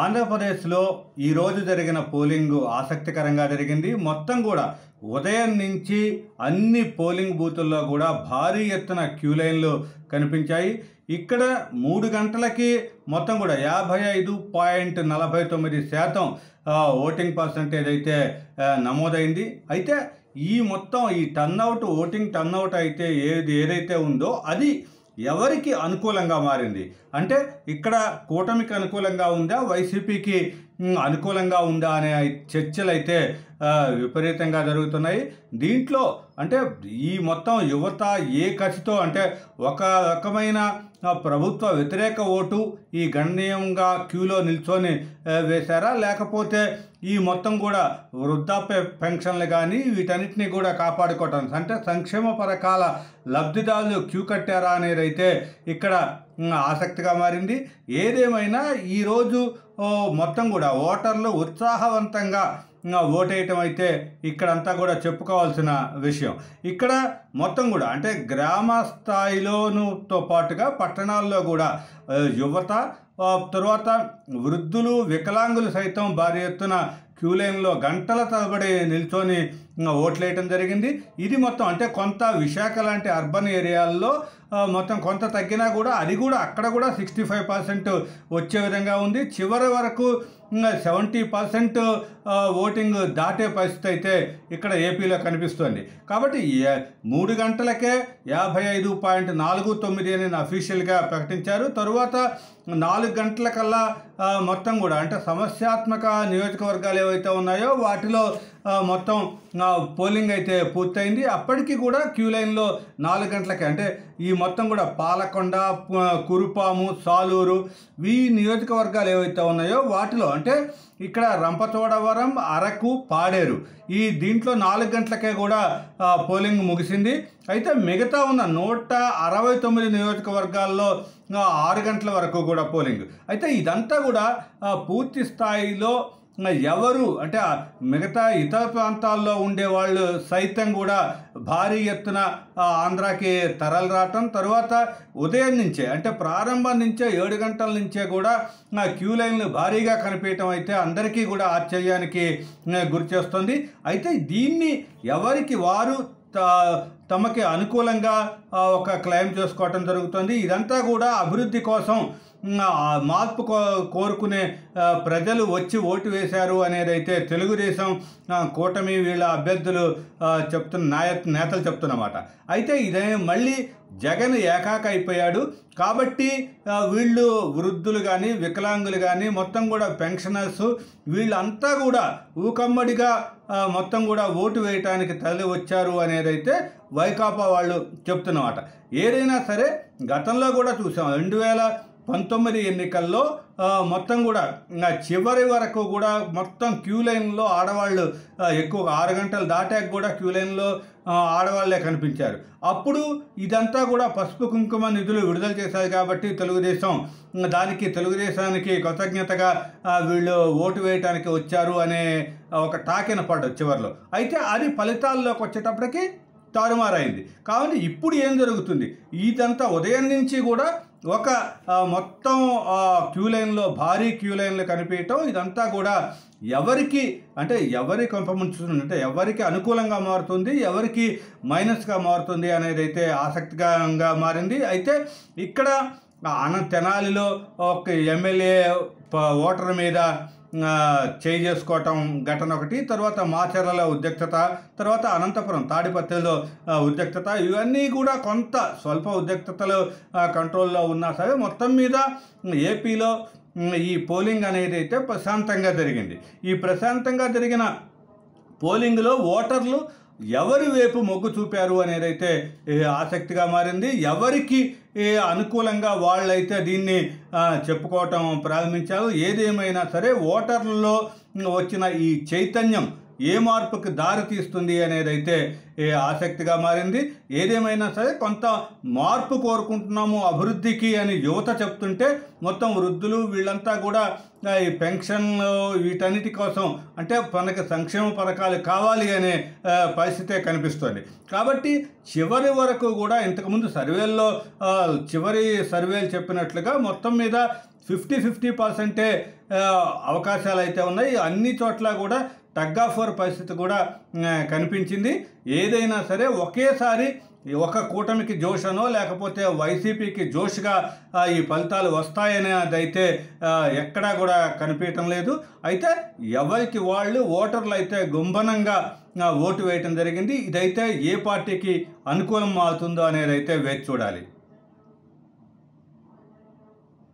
ఆంధ్రప్రదేశ్లో ఈరోజు జరిగిన పోలింగు ఆసక్తికరంగా జరిగింది. మొత్తం కూడా ఉదయం నుంచి అన్ని పోలింగ్ బూతుల్లో కూడా భారీ ఎత్తున క్యూ లైన్లు కనిపించాయి. ఇక్కడ 3 గంటలకి మొత్తం కూడా 55.49% ఓటింగ్ పర్సంటేజ్ అయితే నమోదైంది. అయితే ఈ మొత్తం ఈ టర్నౌట్ ఓటింగ్ టర్నౌట్ అయితే ఏదైతే ఉందో అది ఎవరికి అనుకూలంగా మారింది అంటే ఇక్కడ కూటమికి అనుకూలంగా ఉందా, వైసీపీకి అనుకూలంగా ఉందా అనే చర్చలు అయితే విపరీతంగా జరుగుతున్నాయి. దీంట్లో అంటే ఈ మొత్తం యువత ఏ కసితో అంటే ఒక రకమైన ప్రభుత్వ వ్యతిరేక ఓటు ఈ గణనీయంగా క్యూలో నిల్చొని వేశారా, లేకపోతే ఈ మొత్తం కూడా వృద్ధాప్య పెన్షన్లు కానీ వీటన్నిటిని కూడా కాపాడుకోవటానికి అంటే సంక్షేమ పథకాల లబ్ధిదారులు క్యూ కట్టారా అనేది అయితే ఇక్కడ ఆసక్తిగా మారింది. ఏదేమైనా ఈరోజు మొత్తం కూడా ఓటర్లు ఉత్సాహవంతంగా ఓటేయటం అయితే ఇక్కడంతా కూడా చెప్పుకోవాల్సిన విషయం. ఇక్కడ మొత్తం కూడా అంటే గ్రామ స్థాయిలోనుతో పాటుగా పట్టణాల్లో కూడా యువత తర్వాత వృద్ధులు వికలాంగులు సైతం భారీ ఎత్తున క్యూ లైన్లో గంటల తరబడి నిల్చొని ఓట్లేయటం జరిగింది. ఇది మొత్తం అంటే కొంత విశాఖ లాంటి అర్బన్ ఏరియాల్లో మొత్తం కొంత తగ్గినా కూడా అది కూడా అక్కడ కూడా 65% వచ్చే విధంగా ఉంది. చివరి వరకు 70% ఓటింగ్ దాటే పరిస్థితి అయితే ఇక్కడ ఏపీలో కనిపిస్తోంది. కాబట్టి 3 గంటలకే 55.49 అని అఫీషియల్గా ప్రకటించారు. తరువాత 4 గంటలకల్లా మొత్తం కూడా అంటే సమస్యాత్మక నియోజకవర్గాలు ఏవైతే ఉన్నాయో వాటిలో మొత్తం పోలింగ్ అయితే పూర్తయింది. అప్పటికి కూడా క్యూ లైన్లో 4 గంటలకే అంటే ఈ మొత్తం కూడా పాలకొండ, కురుపాము, సాలూరు ఈ నియోజకవర్గాలు ఏవైతే ఉన్నాయో వాటిలో అంటే ఇక్కడ రంపచోడవరం, అరకు, పాడేరు ఈ దీంట్లో 4 గంటలకే కూడా పోలింగ్ ముగిసింది. అయితే మిగతా ఉన్న 169 నియోజకవర్గాల్లో 6 గంటల వరకు కూడా పోలింగ్. అయితే ఇదంతా కూడా పూర్తి స్థాయిలో ఎవరు అంటే మిగతా ఇతర ప్రాంతాల్లో ఉండేవాళ్ళు సైతం కూడా భారీ ఎత్తున ఆంధ్రాకి తరలి రావటం, తర్వాత ఉదయం నుంచే అంటే ప్రారంభం నుంచే 7 గంటల నుంచే కూడా క్యూ లైన్లు భారీగా కనిపించడం అయితే అందరికీ కూడా ఆశ్చర్యానికి గురి చేస్తుంది. అయితే దీన్ని ఎవరికి వారు తమకి అనుకూలంగా ఒక క్లెయిమ్ చేసుకోవటం జరుగుతుంది. ఇదంతా కూడా అభివృద్ధి కోసం మార్పు కోరుకునే ప్రజలు వచ్చి ఓటు వేశారు అనేది అయితే తెలుగుదేశం కూటమి వీళ్ళ అభ్యర్థులు నేతలు చెప్తున్నమాట. అయితే ఇదే మళ్ళీ జగన్ ఏకాక అయిపోయాడు కాబట్టి వీళ్ళు వృద్ధులు కానీ వికలాంగులు కానీ మొత్తం కూడా పెన్షనర్స్ వీళ్ళంతా కూడా ఊకమ్మడిగా మొత్తం కూడా ఓటు వేయటానికి తరలి వచ్చారు అనేది అయితే వైకాపా వాళ్ళు చెప్తున్నమాట. ఏదైనా సరే గతంలో కూడా చూసాం 2019 ఎన్నికల్లో మొత్తం కూడా చివరి వరకు కూడా మొత్తం క్యూ లైన్లో ఆడవాళ్ళు ఎక్కువ 6 గంటలు దాటాక కూడా క్యూ లైన్లో ఆడవాళ్లే కనిపించారు. అప్పుడు ఇదంతా కూడా పసుపు కుంకుమ నిధులు విడుదల చేశారు కాబట్టి తెలుగుదేశానికి కృతజ్ఞతగా వీళ్ళు ఓటు వేయటానికి వచ్చారు అనే ఒక టాకిన పడ్డది చివరిలో. అయితే అది ఫలితాల్లోకి వచ్చేటప్పటికి తారుమారైంది. కాబట్టి ఇప్పుడు ఏం జరుగుతుంది, ఇదంతా ఉదయం నుంచి కూడా ఒక మొత్తం క్యూ లైన్లో భారీ క్యూ లైన్లు కనిపించటం ఇదంతా కూడా ఎవరికి అంటే ఎవరి కొంపముంచుతుంది అంటే ఎవరికి అనుకూలంగా మారుతుంది, ఎవరికి మైనస్గా మారుతుంది అనేది అయితే ఆసక్తికరంగా మారింది. అయితే ఇక్కడ తెనాలిలో ఒక ఎమ్మెల్యే ఓటర్ మీద చేయి చేసుకోవటం ఘటన ఒకటి, తర్వాత మాచర్లలో ఉద్రిక్తత, తర్వాత అనంతపురం తాడిపత్రిలో ఉద్రిక్తత, ఇవన్నీ కూడా కొంత స్వల్ప ఉద్రిక్తతలు కంట్రోల్లో ఉన్నా సరే మొత్తం మీద ఏపీలో ఈ పోలింగ్ అనేది అయితే ప్రశాంతంగా జరిగింది. ఈ ప్రశాంతంగా జరిగిన పోలింగ్లో ఓటర్లు ఎవరి వైపు మొగ్గు చూపారు అనేది అయితే ఆసక్తిగా మారింది. ఎవరికి అనుకూలంగా వాళ్ళైతే దీన్ని చెప్పుకోవటం ప్రారంభించారు. ఏదేమైనా సరే ఓటర్లలో వచ్చిన ఈ చైతన్యం ఏ మార్పుకి దారి తీస్తుంది అనేదైతే ఆసక్తిగా మారింది. ఏదేమైనా సరే కొంత మార్పు కోరుకుంటున్నాము అభివృద్ధికి అని యువత చెప్తుంటే మొత్తం వృద్ధులు వీళ్ళంతా కూడా ఈ పెన్షన్ వీటన్నిటి కోసం అంటే మనకి సంక్షేమ పథకాలు కావాలి అనే పరిస్థితే కనిపిస్తుంది. కాబట్టి చివరి వరకు కూడా ఇంతకుముందు సర్వేల్లో చివరి సర్వేలు చెప్పినట్లుగా మొత్తం మీద 50-50% అవకాశాలు అయితే ఉన్నాయి. అన్ని చోట్ల కూడా టగ్ ఆఫ్ వార్ పరిస్థితి కూడా కనిపించింది. ఏదైనా సరే ఒకేసారి ఒక కూటమికి జోషనో లేకపోతే వైసీపీకి జోష్గా ఈ ఫలితాలు వస్తాయనేదైతే ఎక్కడా కూడా కనిపించడం లేదు. అయితే ఎవరికి వాళ్ళు ఓటర్లు అయితే గుంభనంగా ఓటు వేయటం జరిగింది. ఇదైతే ఏ పార్టీకి అనుకూలం అవుతుందో అనేది అయితే వేచి చూడాలి.